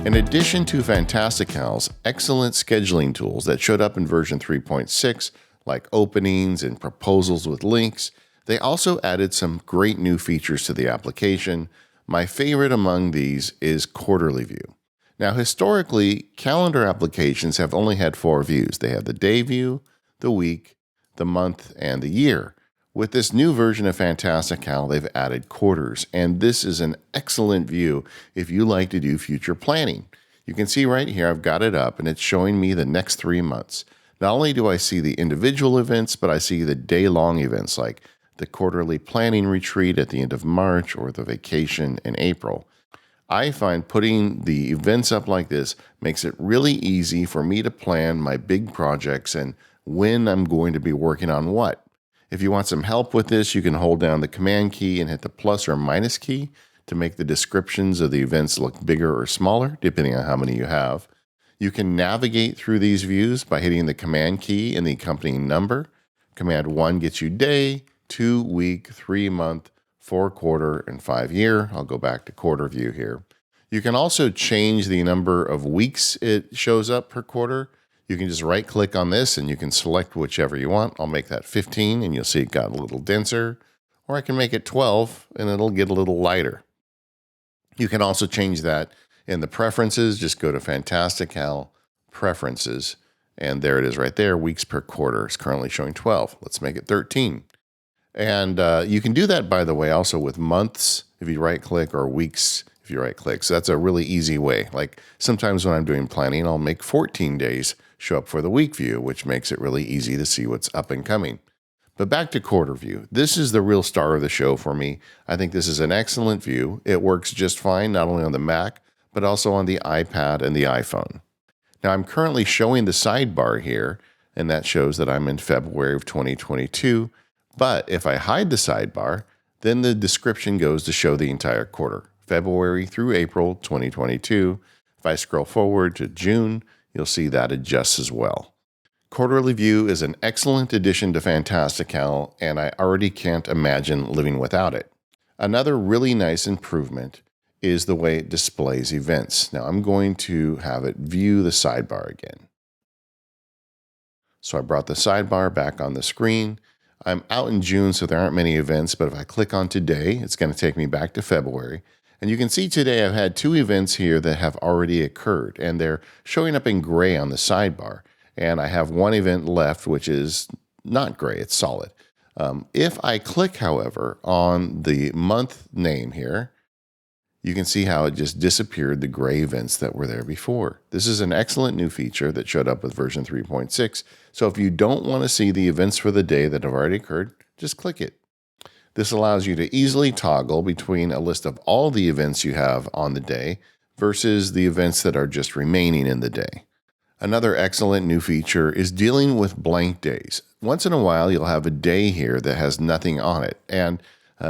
In addition to Fantastical's excellent scheduling tools that showed up in version 3.6, like openings and proposals with links, they also added some great new features to the application. My favorite among these is Quarterly View. Now, historically, calendar applications have only had 4 views. They have the day view, the week, the month, and the year. With this new version of Fantastical, they've added quarters, and this is an excellent view if you like to do future planning. You can see right here, I've got it up, and it's showing me the next 3 months. Not only do I see the individual events, but I see the day-long events like the quarterly planning retreat at the end of March or the vacation in April. I find putting the events up like this makes it really easy for me to plan my big projects and when I'm going to be working on what. If you want some help with this, you can hold down the command key and hit the plus or minus key to make the descriptions of the events look bigger or smaller, depending on how many you have. You can navigate through these views by hitting the command key and the accompanying number. Command 1 gets you day, 2 week, 3 month, 4 quarter, and 5 year. I'll go back to quarter view here. You can also change the number of weeks it shows up per quarter. You can just right click on this and you can select whichever you want. I'll make that 15 and you'll see it got a little denser, or I can make it 12 and it'll get a little lighter. You can also change that in the preferences. Just go to Fantastical Preferences, and there it is right there. Weeks per quarter is currently showing 12. Let's make it 13. And you can do that, by the way, also with months if you right click, or weeks if you right click. So that's a really easy way. Like sometimes when I'm doing planning, I'll make 14 days show up for the week view, which makes it really easy to see what's up and coming. But back to quarter view. This is the real star of the show for me. I think this is an excellent view. It works just fine, not only on the Mac, but also on the iPad and the iPhone. Now I'm currently showing the sidebar here, and that shows that I'm in February of 2022. But if I hide the sidebar, then the description goes to show the entire quarter, February through April 2022. If I scroll forward to June, you'll see that adjusts as well. Quarterly View is an excellent addition to Fantastical, and I already can't imagine living without it. Another really nice improvement is the way it displays events. Now I'm going to have it view the sidebar again. So I brought the sidebar back on the screen. I'm out in June, so there aren't many events, but if I click on today, it's going to take me back to February. And you can see today I've had 2 events here that have already occurred, and they're showing up in gray on the sidebar. And I have 1 event left, which is not gray, it's solid. If I click, however, on the month name here, you can see how it just disappeared the gray events that were there before. This is an excellent new feature that showed up with version 3.6. So if you don't want to see the events for the day that have already occurred, just click it. This allows you to easily toggle between a list of all the events you have on the day versus the events that are just remaining in the day. Another excellent new feature is dealing with blank days. Once in a while, you'll have a day here that has nothing on it. And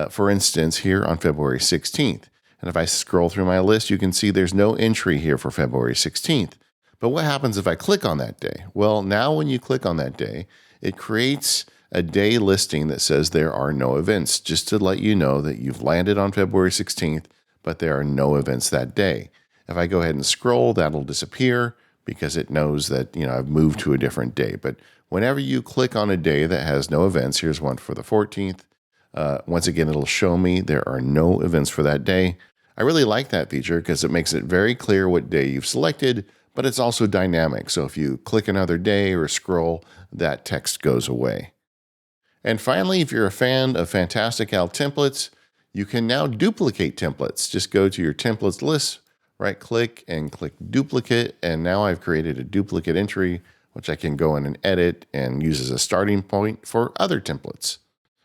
for instance, here on February 16th, and if I scroll through my list, you can see there's no entry here for February 16th. But what happens if I click on that day? Well, now when you click on that day, it creates a day listing that says there are no events, just to let you know that you've landed on February 16th, but there are no events that day. If I go ahead and scroll, that'll disappear because it knows that, I've moved to a different day. But whenever you click on a day that has no events, here's one for the 14th. Once again, it'll show me there are no events for that day. I really like that feature because it makes it very clear what day you've selected, but it's also dynamic. So if you click another day or scroll, that text goes away. And finally, if you're a fan of Fantastical templates, you can now duplicate templates. Just go to your templates list, right click and click duplicate. And now I've created a duplicate entry, which I can go in and edit and use as a starting point for other templates.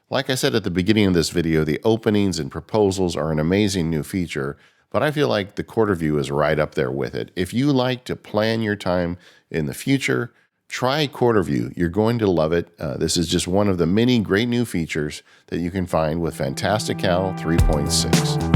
Like I said at the beginning of this video, the openings and proposals are an amazing new feature, but I feel like the quarter view is right up there with it. If you like to plan your time in the future, try quarter view. You're going to love it. This is just one of the many great new features that you can find with Fantastical 3.6.